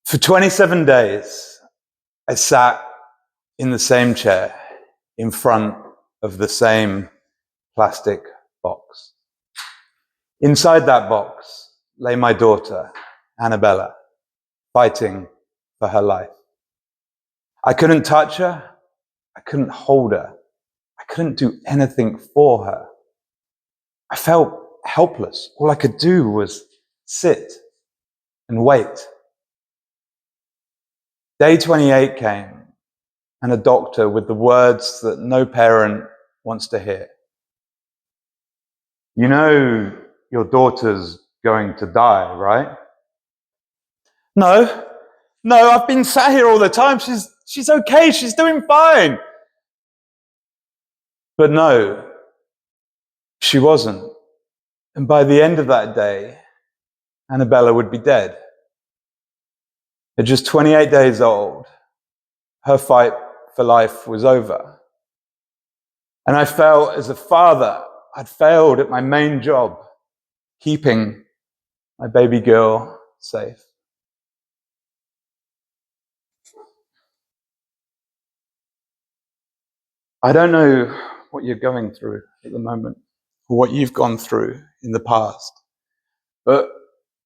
For 27 days, I sat in the same chair in front of the same plastic box. Inside that box lay my daughter, Annabella, fighting for her life. I couldn't touch her. I couldn't hold her. I couldn't do anything for her. I felt helpless. All I could do was sit and wait. Day 28 came, and a doctor with the words that no parent wants to hear. You know your daughter's going to die, right? No, I've been sat here all the time. She's okay, she's doing fine. But no, she wasn't. And by the end of that day, Annabella would be dead. At just 28 days old, her fight for life was over. And I felt as a father, I'd failed at my main job, keeping my baby girl safe. I don't know what you're going through at the moment, or what you've gone through in the past, but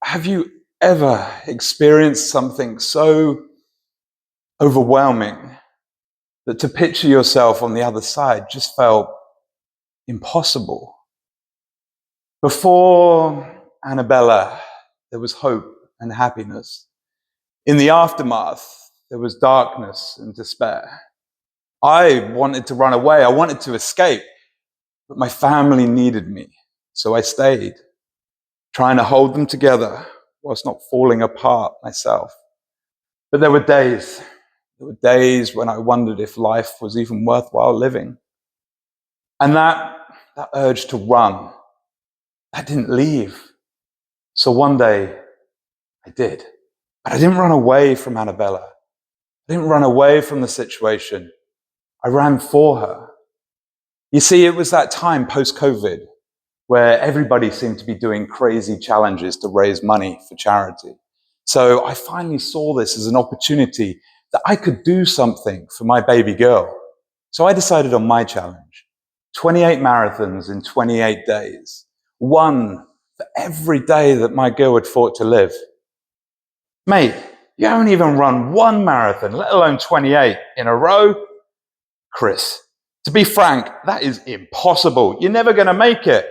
have you ever experienced something so overwhelming that to picture yourself on the other side just felt impossible? Before Annabella, there was hope and happiness. In the aftermath, there was darkness and despair. I wanted to run away. I wanted to escape, but my family needed me. So I stayed, trying to hold them together whilst not falling apart myself. But there were days when I wondered if life was even worthwhile living. And that urge to run, that didn't leave. So one day, I did. But I didn't run away from Annabella. I didn't run away from the situation. I ran for her. You see, it was that time post-COVID where everybody seemed to be doing crazy challenges to raise money for charity. So I finally saw this as an opportunity that I could do something for my baby girl. So I decided on my challenge. 28 marathons in 28 days. One for every day that my girl had fought to live. Mate, you haven't even run one marathon, let alone 28 in a row. Chris, to be frank, that is impossible. You're never going to make it.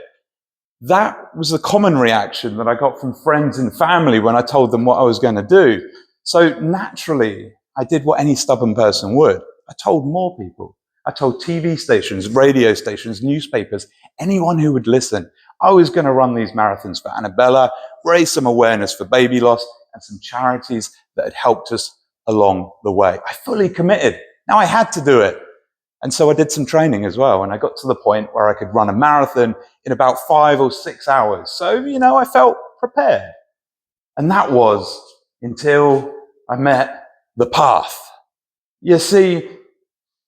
That was the common reaction that I got from friends and family when I told them what I was going to do. So naturally, I did what any stubborn person would. I told more people. I told TV stations, radio stations, newspapers, anyone who would listen. I was going to run these marathons for Annabella, raise some awareness for baby loss, and some charities that had helped us along the way. I fully committed. Now I had to do it. And so I did some training as well, and I got to the point where I could run a marathon in about 5 or 6 hours. So, I felt prepared. And that was until I met the path. You see,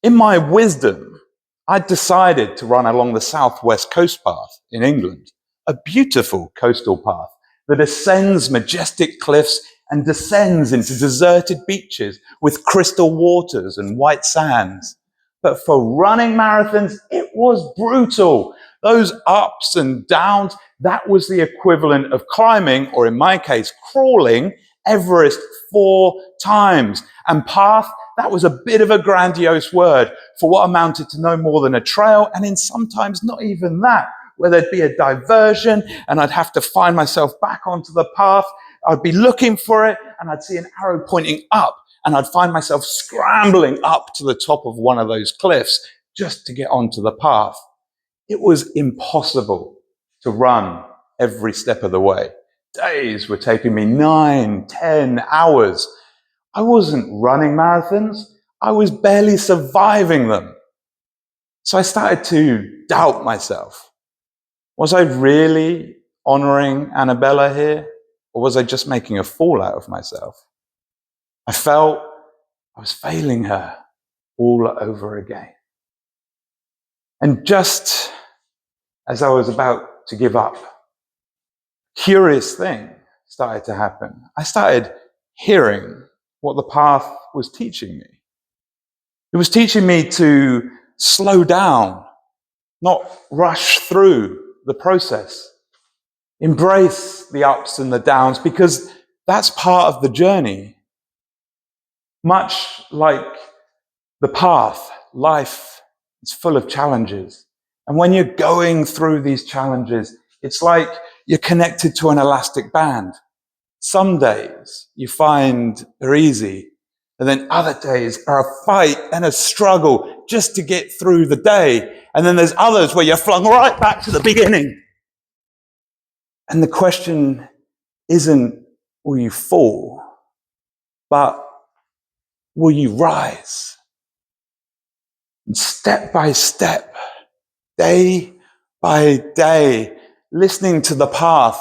in my wisdom, I decided to run along the southwest coast path in England, a beautiful coastal path that ascends majestic cliffs and descends into deserted beaches with crystal waters and white sands. But for running marathons, it was brutal. Those ups and downs, that was the equivalent of climbing, or in my case, crawling Everest 4 times. And path, that was a bit of a grandiose word for what amounted to no more than a trail, and in sometimes not even that, where there'd be a diversion and I'd have to find myself back onto the path. I'd be looking for it and I'd see an arrow pointing up, and I'd find myself scrambling up to the top of one of those cliffs just to get onto the path. It was impossible to run every step of the way. Days were taking me 9, 10 hours. I wasn't running marathons. I was barely surviving them. So I started to doubt myself. Was I really honoring Annabella here? Or was I just making a fool out of myself? I felt I was failing her all over again. And just as I was about to give up, a curious thing started to happen. I started hearing what the path was teaching me. It was teaching me to slow down, not rush through the process. Embrace the ups and the downs, because that's part of the journey. Much like the path, life is full of challenges. And when you're going through these challenges, it's like you're connected to an elastic band. Some days you find they're easy, and then other days are a fight and a struggle just to get through the day. And then there's others where you're flung right back to the beginning. And the question isn't, will you fall, but will you rise? And step by step, day by day, listening to the path,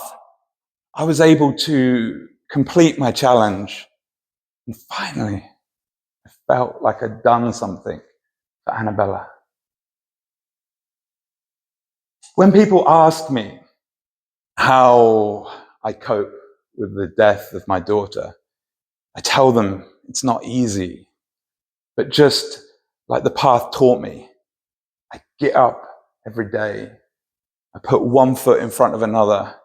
I was able to complete my challenge. And finally, I felt like I'd done something for Annabella. When people ask me how I cope with the death of my daughter, I tell them it's not easy, but just like the path taught me, I get up every day, I put one foot in front of another,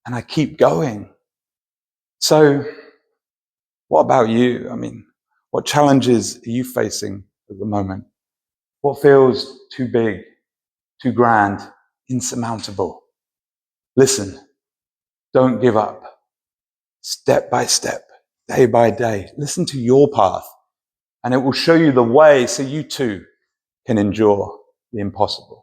and I keep going. So, what about you? I mean, what challenges are you facing at the moment? What feels too big, too grand, insurmountable? Listen, don't give up. Step by step, day by day, listen to your path, and it will show you the way so you too can endure the impossible.